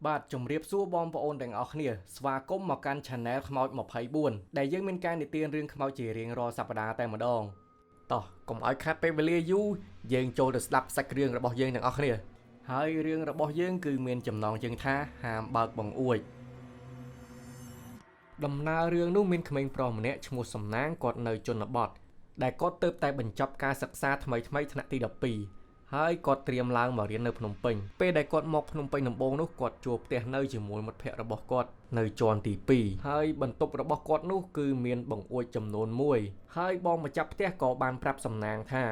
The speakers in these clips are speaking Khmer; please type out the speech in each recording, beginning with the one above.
បាទជំរាបសួរបងប្អូនទាំងអស់គ្នាស្វាគមន៍មកកាន់ Channel ខ្មោច24ដែលយើងមានការនិទានរឿងខ្មោចជារៀងរាល់សប្តាហ៍តែម្ដងតោះកុំឲ្យខាត់ពេលវេលាយូរយើងចូលទៅស្ដាប់សាច់រឿងរបស់យើងទាំងអស់គ្នាហើយរឿងរបស់យើងគឺមានចំណងជើងថាហាមបើកបង្អួចដំណើររឿងនោះមានក្មេងប្រុសម្នាក់ឈ្មោះសំណាងគាត់នៅជនបទដែលគាត់ទើបតែបញ្ចប់ការសិក្សាថ្មីថ្នាក់ទី12ហើយគាត់ត្រៀមឡើងមករៀននៅភ្នំពេញពេលដែលគាត់មកភ្នំពេញដំបូងនោះគាត់ជួបផ្ទះនៅជាមួយមិត្តភ័ក្តិរបស់គាត់នៅជាន់ទី2ហើយបន្ទប់របស់គាត់នោះគឺមានបង្អួចចំនួន1ហើយបងម្ចាស់ផ្ទះក៏បានប្រាប់សំណាងថា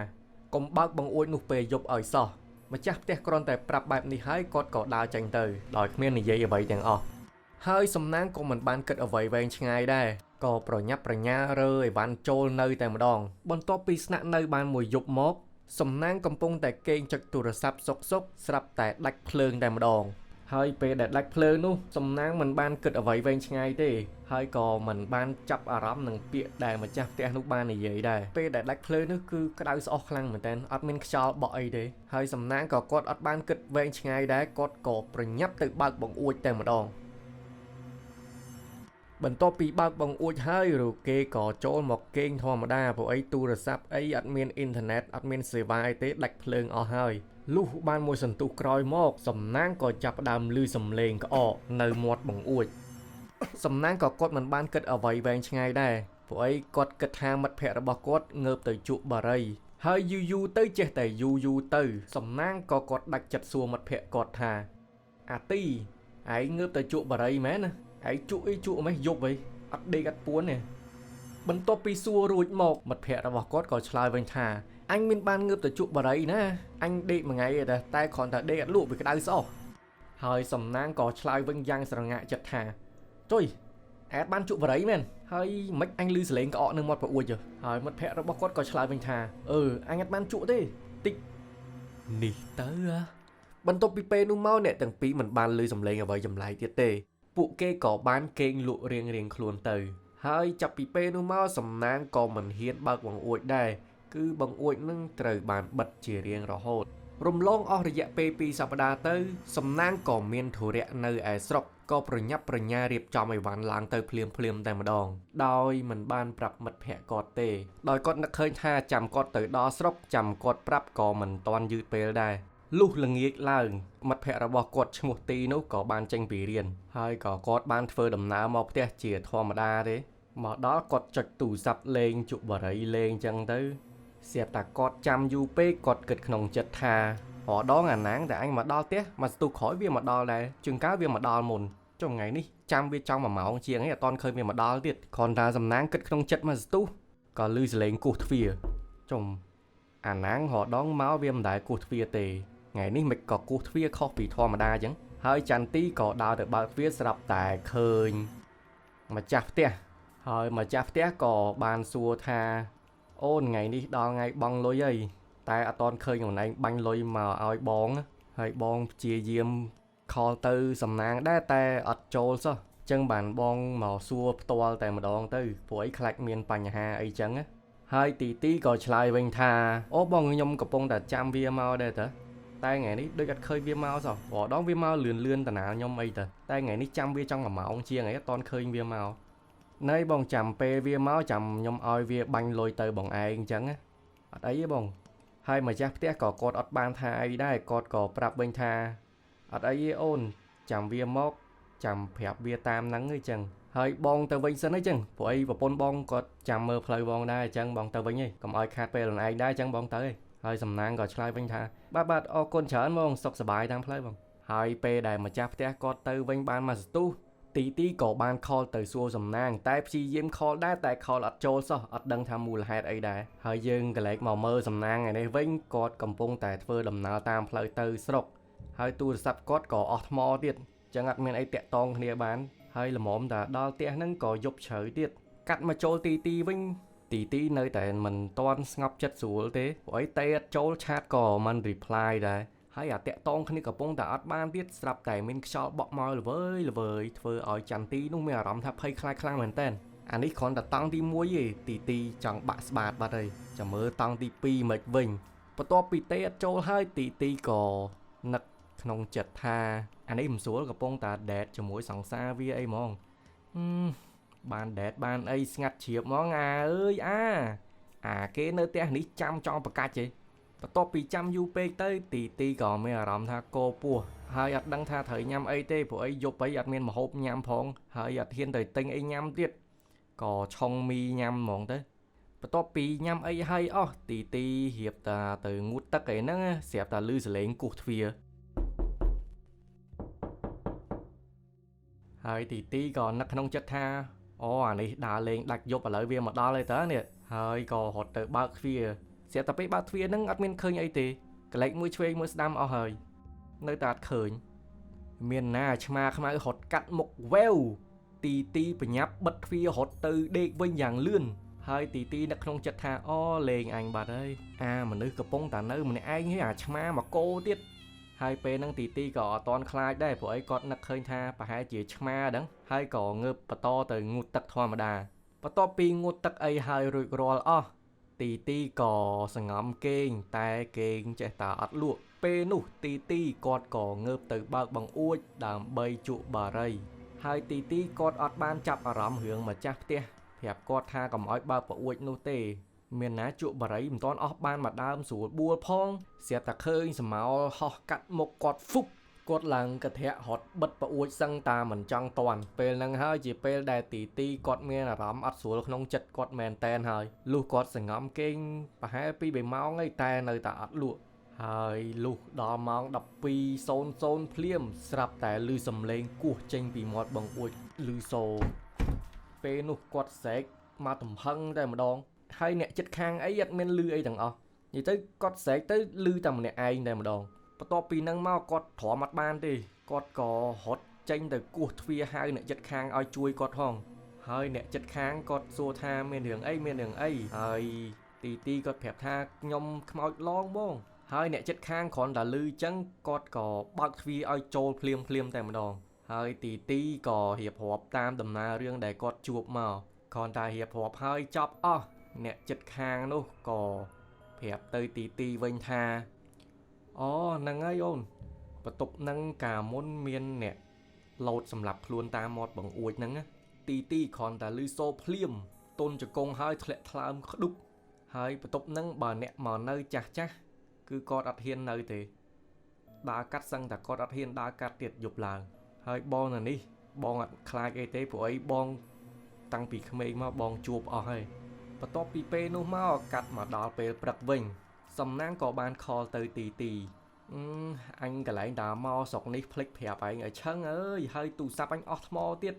កុំបើកបង្អួចនោះពេលយប់ឲ្យសោះម្ចាស់ផ្ទះគ្រាន់តែប្រាប់បែបនេះហើយគាត់ក៏ដើរចេញទៅដោយគ្មាននិយាយអ្វីទាំងអស់ហើយសំណាងក៏មិនបានគិតអ្វីវែងឆ្ងាយដែរក៏ប្រញាប់ប្រញាល់រើអីវ៉ាន់ចូលនៅតែម្ដងបន្ទាប់ពីស្នាក់នៅបានមួយយប់មកសំណាងកំពុងតែគេងចុចទូរស័ព្ទសុកស្រាប់តែដាច់ភ្លើងតែម្ដងហើយពេលដែលដាច់ភ្លើងនោះសំណាងមិនបានគិតអ្វីវែងឆ្ងាយទេហើយក៏មិនបានចាប់អារម្មណ៍នឹងពាក្យដែលម្ចាស់ផ្ទះនោះបាននិយាយដែរពេលដែលដាច់ភ្លើងនោះគឺក្តៅស្អុះខ្លាំងមែនទែនអត់មានខ្យល់បក់អីទេហើយសំណាងក៏គាត់អត់បានគិតវែងឆ្ងាយដែរគាត់ក៏ប្រញាប់ទៅបើកបង្អួចតែម្ដងបន្ទាប់ពីបើកបង្អួចហើយរគេក៏ចូលមកគេងធម្មតាព្រោះអីទូរស័ព្ទអីអត់មានអ៊ីនធឺណិតអត់មានសេវាអីទេដាច់ភ្លើងអស់ហើយលុះបានមួយសន្ទុះក្រោយមកសំណាងក៏ចាប់ផ្ដើមឮសំឡេងក្អកនៅមាត់បង្អួចសំណាងក៏គាត់មិនបានគិតអ្វីវែងឆ្ងាយដែរព្រោះអីគាត់គិតថាមិត្តភ័ក្តិរបស់គាត់ងើបទៅជក់បារីហើយយូរទៅចេះតែយូរទៅសំណាងក៏គាត់ដាច់ចិត្តសួរមិត្តភ័ក្តិគាត់ថាអាទីឯងងើបទៅជក់បារីមែនណាឯងជក់អីជក់មិនយប់ហីអត់ដេកអត់ពួនទេបន្ទាប់ពីសួររួចមកមិត្តភ័ក្តិរបស់គាត់ក៏ឆ្លើយវិញថាអញមានបានងើបទៅជក់បារីណាអញដេកមួយថ្ងៃទេតែគ្រាន់តែដេកអត់លក់វាក្តៅស្អុះហើយសំណាងក៏ឆ្លើយវិញយ៉ាងស្រងាក់ចិត្តថាចុយអែតបានជក់បារីមែនហើយមិនអញឮសលេងក្អកនៅមាត់ប្រអួចហើយមិត្តភ័ក្តិរបស់គាត់ក៏ឆ្លើយវិញថាអញអត់បានជក់ទេតិចនេះទៅបន្ទាប់ពីពេលនោះមកអ្នកទាំងពីរមិនបានឮសំឡេងអ្វីចម្លែកទៀតទេពួកគេក៏បានគេងលក់រៀងខ្លួនទៅហើយចាប់ពីពេលនោះមកសំណាងក៏មិនហ៊ានបើកបង្អួចដែរគឺបង្អួចនឹងត្រូវបានបិទជារៀងរហូតរំលងអស់រយៈពេល2សប្តាហ៍ទៅសំណាងក៏មានធុរៈនៅឯស្រុកក៏ប្រញាប់ប្រញាល់រៀបចំអីវ៉ាន់ឡើងទៅភ្លាមតែម្ដងដោយមិនបានប្រាប់មិត្តភ័ក្តិគាត់ទេដោយគាត់នឹកឃើញថាចាំគាត់ទៅដល់ស្រុកចាំគាត់ប្រាប់ក៏មិនទាន់យឺតពេលដែរលុះល្ងាចឡើងមិត្តភ័ក្តិរបស់គាត់ឈ្មោះទីនោះក៏បានចេញពីរៀនហើយក៏គាត់បានធ្វើដំណើរមកផ្ទះជាធម្មតាទេមកដល់គាត់ចុចទូរស័ព្ទលេងជក់បារីលេងចឹងទៅស្រាប់តែគាត់ចាំយូរពេកគាត់គិតក្នុងចិត្តថារដងអាណាងតែអញមកដល់ផ្ទះមកស្ទុះក្រោយវាមកដល់ដែរជួនកាលវាមកដល់មុនចុងថ្ងៃនេះចាំវាចង់1ម៉ោងជាងឯងអត់ទាន់ឃើញវាមកដល់ទៀតគ្រាន់តែសំណាងគិតក្នុងចិត្តមកស្ទុះក៏ឮសលេងគោះទ្វារចុំអាណាងរដងមកវាមិនដែលគោះទ្វារទេថ្ងៃនេះមិនក៏គោះទ្វារខុសពីធម្មតាអញ្ចឹងហើយចន្ទទីក៏ដើរទៅបើកទ្វារស្រាប់តែឃើញម្ចាស់ផ្ទះហើយម្ចាស់ផ្ទះក៏បានសួរថាអូនថ្ងៃនេះដល់ថ្ងៃបង់លុយហើយតែអត់ទាន់ឃើញខ្លួនឯងបាញ់លុយមកឲ្យបងហើយបងព្យាយាមខលទៅសំណាងដែរតែអត់ចូលសោះចឹងបានបងមកសួរផ្ទាល់តែម្ដងទៅព្រោះអីខ្លាចមានបញ្ហាអីចឹងហើយទីក៏ឆ្លើយវិញថាអូបងខ្ញុំកំពុងតែចាំវាមកដែរតើតែថ្ងៃនេះដូចអត់ឃើញវាមកសោះរដងវាមកលឿនតាណាខ្ញុំអីទៅតែថ្ងៃនេះចាំវាចង់1ម៉ោងជាងអីអត់ទាន់ឃើញវាមកណែបងចាំពេលវាមកចាំខ្ញុំឲ្យវាបាញ់លុយទៅបងឯងអញ្ចឹងអត់អីទេបងហើយម្ចាស់ផ្ទះក៏គាត់អត់បានថាអីដែរគាត់ក៏ប្រាប់វិញថាអត់អីទេអូនចាំវាមកចាំប្រាប់វាតាមហ្នឹងអញ្ចឹងហើយបងទៅវិញសិនអីចឹងព្រោះអីប្រពន្ធបងគាត់ចាំមើលផ្លូវបងដែរអញ្ចឹងបងទៅវិញឯងកុំឲ្យខាតពេលខ្លួនឯងដែរអញ្ចឹងបងទៅឯងហើយសំណាងក៏ឆ្លើយវិញថាបាទអរគុណច្រើនបងសុខសប្បាយតាមផ្លូវបងហើយពេលដែលម្ចាស់ផ្ទះគាត់ទៅវិញបានមកស្ទុះទីក៏បានខលទៅសួរសំណាងតែព្យាយាមខលដែរតែខលអត់ចូលសោះអត់ដឹងថាមូលហេតុអីដែរហើយយើងក៏លេចមកមើលសំណាងឯនេះវិញគាត់កំពុងតែធ្វើដំណើរតាមផ្លូវទៅស្រុកហើយទូរស័ព្ទគាត់ក៏អស់ថ្មទៀតចឹងអត់មានអីតាក់តងគ្នាបានហើយល្មមតែដល់ផ្ទះហ្នឹងក៏យប់ជ្រៅទៀតកាត់មកចូលទីវិញទីនៅតែមិនទាន់ស្ងប់ចិត្តស្រួលទេព្រោះអីទេអត់ចូលឆាតក៏មិន reply ដែរហើយអាតាក់តងគ្នាកំពុងតែអត់បានទៀតស្រាប់តែមានខ្យល់បក់មកល្វើយធ្វើឲ្យចន្ទទីនោះមានអារម្មណ៍ថាភ័យខ្លាចខ្លាំងមែនតើអានេះគ្រាន់តែតង់ទី1ទេទីចង់បាក់ស្បាតបាត់ហើយចាំមើលតង់ទី2មិនវិញបន្ទាប់ពីទេអត់ចូលហើយទីក៏នឹក ក្នុងចិត្តថាអានេះមិនស្រួលកំពុងតែដេតជាមួយសង្សារវាអីហ្មងបានដេតបានអីស្ងាត់ជ្រាបហ្មងអាអើយអាគេនៅផ្ទះនេះចាំចង់ប្រកាច់ទេបន្ទាប់ពីចាំយូរពេកទៅទីក៏មានអារម្មណ៍ថាកោពោះហើយអត់ដឹងថាត្រូវញ៉ាំអីទេព្រោះអីយប់អីអត់មានម្ហូបញ៉ាំផងហើយអត់ហ៊ានទៅទិញអីញ៉ាំទៀតក៏ឆុងមីញ៉ាំហ្មងទៅបន្ទាប់ពីញ៉ាំអីហើយអស់ទីរៀបតាទៅងូតទឹកអីហ្នឹងស្រាប់តែលឺសលេងគោះទ្វារហើយទីក៏នឹកក្នុងចិត្តថាអូអានេះដើរលេងដាច់យប់ឥឡូវវាមកដល់ហើយតើនេះហើយក៏រត់ទៅបើកទ្វារស្រាប់តែពេលបើកទ្វារហ្នឹងអត់មានឃើញអីទេកលែកមួយឆ្វេងមួយស្ដាំអស់ហើយនៅតែអត់ឃើញមានណាឆ្មាខ្មៅរត់កាត់មុខវ៉ែវទីបញ្ញាប់បិទទ្វាររត់ទៅដេកវិញយ៉ាងលឿនហើយទីនឹកក្នុងចិត្តថាអូលេងអញបាត់ហើយមនុស្សកំពុងតែនៅម្នាក់ឯងហើយអាឆ្មាមកគោទៀតហើយពេលហ្នឹងទីក៏អត់តន់ខ្លាចដែរព្រោះអីគាត់នឹកឃើញថាប្រហែលជាឆ្មាហ្នឹងហើយក៏ងើបបន្តទៅងូតទឹកធម្មតាបន្ទាប់ពីងូតទឹកអីហើយរួចរាល់អស់ទីក៏សង្ងំគេងតែគេងចេះតែអត់លក់ពេលនោះទីគាត់ក៏ងើបទៅបើកបង្អួចដើម្បីជក់បារីហើយទីគាត់អត់បានចាប់អារម្មណ៍រឿងម្ចាស់ផ្ទះប្រាប់គាត់ថាកុំឲ្យបើកបង្អួចនោះទេមានណាជក់បារីមិនទាន់អស់បានមួយដើមស្រួលបួលផងស្រាប់តែឃើញសមោលហោះកាត់មុខគាត់ហ្វុបគាត់ឡើងកធៈរត់បិទបង្អួចសឹងតាមិនចង់តន់ពេលហ្នឹងហើយជាពេលដែលទីគាត់មានអារម្មណ៍អត់ស្រួលក្នុងចិត្តគាត់មែនតែនហើយលុះគាត់សង្ងំគេងប្រហែល2-3ម៉ោងហើយតែនៅតែអត់លក់ហើយលុះដល់ម៉ោង12:00ភ្លាមស្រាប់តែឮសំឡេងគោះចេញពីមាត់បង្អួចឮសូរពេលនោះគាត់ស្រែកមកទំហឹងតែម្ដងហើយអ្នកចិត្តខាងអីអត់មានឮអីទាំងអស់និយាយទៅគាត់ស្រែកទៅឮតែម្នាក់ឯងតែម្ដងបន្ទាប់ពីហ្នឹងមកគាត់ទ្រាំអត់បានទេគាត់ក៏រត់ចេញទៅគោះទ្វារហៅអ្នកចិត្តខាងឲ្យជួយគាត់ផងហើយអ្នកចិត្តខាងគាត់សួរថាមានរឿងអីហើយទីគាត់ប្រាប់ថាខ្ញុំខ្មោចឡងបងហើយអ្នកចិត្តខាងគ្រាន់តែឮចឹងគាត់ក៏បើកទ្វារឲ្យចូលភ្លាមតែម្ដងហើយទីក៏រៀបរាប់តាមដំណើររឿងដែលគាត់ជួបមកគ្រាន់តែរៀបរាប់ហើយចប់អស់អ្នកចិត្តខាងនោះក៏ប្រាប់ទៅទីវិញថាអូហ្នឹងហើយអូនបន្ទប់ហ្នឹងកាលមុនមានអ្នកលោតសម្រាប់ខ្លួនតាមមាត់បង្អួចហ្នឹងទីគ្រាន់តែឮសូរភ្លាមតុនជង្គង់ហើយធ្លាក់ថ្លើមក្ដុបហើយបន្ទប់ហ្នឹងបើអ្នកមកនៅចាស់គឺគាត់អត់ហ៊ាននៅទេដើរកាត់សឹងតែគាត់អត់ហ៊ានដើរកាត់ទៀតយប់ឡើងហើយបងនៅនេះបងអត់ខ្លាចអីទេព្រោះអីបងតាំងពីក្មេងមកបងជួបអស់ហើយបន្ទាប់ពីពេលនោះមកកាត់មកដល់ពេលព្រឹកវិញសំណាងក៏បានខលទៅទីអញកន្លែងដើរមកស្រុកនេះភ្លេចប្រាប់ឯងឲ្យឆឹងអើយហើយទូរស័ព្ទអញអស់ថ្មទៀត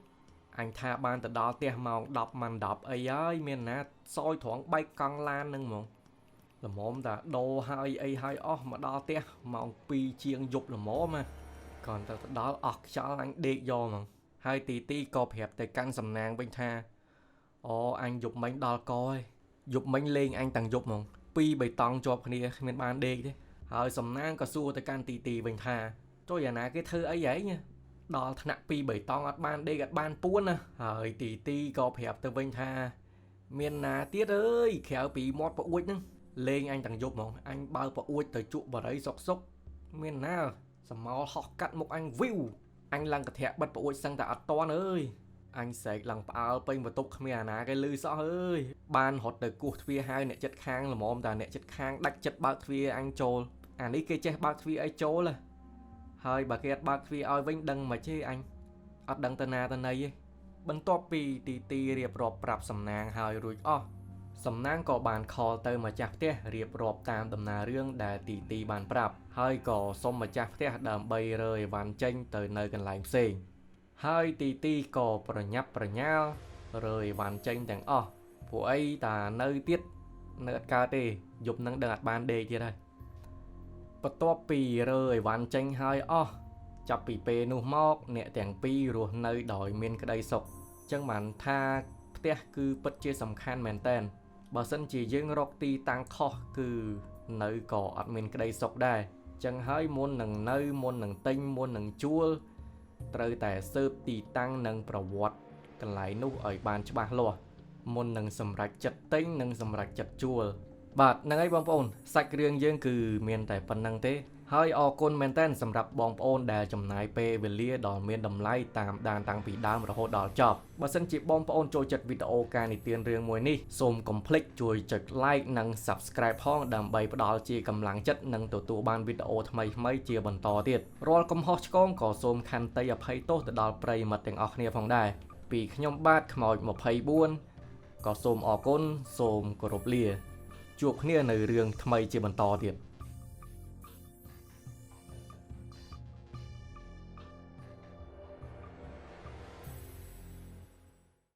អញថាបានទៅដល់ផ្ទះម៉ោង10ម៉ាន់10អីហើយមានណាសយត្រង់បែកកង់ឡាននឹងហ្មងល្មមតាដោហើយអីហើយអស់មកដល់ផ្ទះម៉ោង2ជាងយប់ល្មមគ្រាន់តែទៅដល់អស់ខ្យល់អញដេកយកហ្មងហើយទីក៏ប្រាប់ទៅកាន់សំណាងវិញថាអូអញយប់មិញដល់កហើយយប់មិញលេងអញតាំងយប់ហ្មង2-3តង់ជាប់គ្នាគ្មានបានដេកទេហើយសំណាងក៏សួរទៅកាន់ទីវិញថាចុយអាណាគេធ្វើអីហែងដល់ថ្នាក់2-3តង់អត់បានដេកអត់បានពួនណាហើយទីក៏ប្រាប់ទៅវិញថាមានណាទៀតអើយក្រៅពីមាត់ប្អួចហ្នឹងលេងអញតាំងយប់ហ្មងអញបើប្អួចទៅជក់បារីសុកមានណាសមោលហោះកាត់មុខអញវីវអញឡើងកធៈបិទប្អួចសឹងតែអត់តន់អើយអញស្រែកឡើងផ្អើលពេញបន្ទប់គ្មានអាណាគេលឺសោះអើយបានរត់ទៅគោះទ្វារហៅអ្នកចិត្តខាងល្មមតែអ្នកចិត្តខាងដាច់ចិត្តបើកទ្វារអញចូលអានេះគេចេះបើកទ្វារឲ្យចូលហើយបើគេអត់បើកទ្វារឲ្យវិញដឹងមិនទេអញអត់ដឹងទៅណាទៅណីទេបន្ទាប់ពីទីរៀបរាប់ប្រាប់សំណាងហើយរួចអស់សំណាងក៏បានខលទៅម្ចាស់ផ្ទះរៀបរាប់តាមដំណើររឿងដែលទីបានប្រាប់ហើយក៏សុំម្ចាស់ផ្ទះដើម្បីរើអីវ៉ាន់ចេញទៅនៅកន្លែងផ្សេងហើយទីក៏ប្រញាប់ប្រញាល់រើអីវ៉ាន់ចេញទាំងអស់ព្រោះអីតានៅទៀតនៅអត់កើតទេយប់នឹងដឹងអត់បានដេកទៀតហើយបន្ទាប់ពីរើអីវ៉ាន់ចេញហើយអស់ចាប់ពីពេលនោះមកអ្នកទាំងពីររស់នៅដោយមានក្តីសុខចឹងបានថាផ្ទះគឺពិតជាសំខាន់មែនតើបើសិនជាយើងរកទីតាំងខុសគឺនៅក៏អត់មានក្តីសុខដែរចឹងហើយមុននឹងនៅមុននឹងទិញមុននឹងជួលត្រូវតែស៊ើបទីតាំងនិងប្រវត្តិកន្លែងនោះឲ្យបានច្បាស់លាស់មុននឹងសម្រេចចិត្តទិញនិងសម្រេចចិត្តជួលបាទហ្នឹងហើយបងប្អូនសាច់រឿងយើងគឺមានតែប៉ុណ្្នឹងទេ ហើយអរគុណមែនទែនសម្រាប់បងប្អូនដែលចំណាយពេលវេលាដ៏មានតម្លៃតាមដានតាំងពីដើមរហូតដល់ចប់បើសិនជាបងប្អូនចូលចិត្តវីដេអូការនិទានរឿងមួយនេះសូមកុំភ្លេចជួយចុច like និង subscribe ផងដើម្បីផ្ដល់ជាកម្លាំងចិត្តនិងទទួលបានវីដេអូថ្មីៗជាបន្តទៀតរាល់កំហុសឆ្គងក៏សូមខន្តីអភ័យទោសទៅដល់ប្រិយមិត្តទាំងអស់គ្នាផងដែរពីខ្ញុំបាទខ្មោច24ក៏សូមអរគុណសូមគោរពលាជួបគ្នានៅរឿងថ្មីជាបន្តទៀត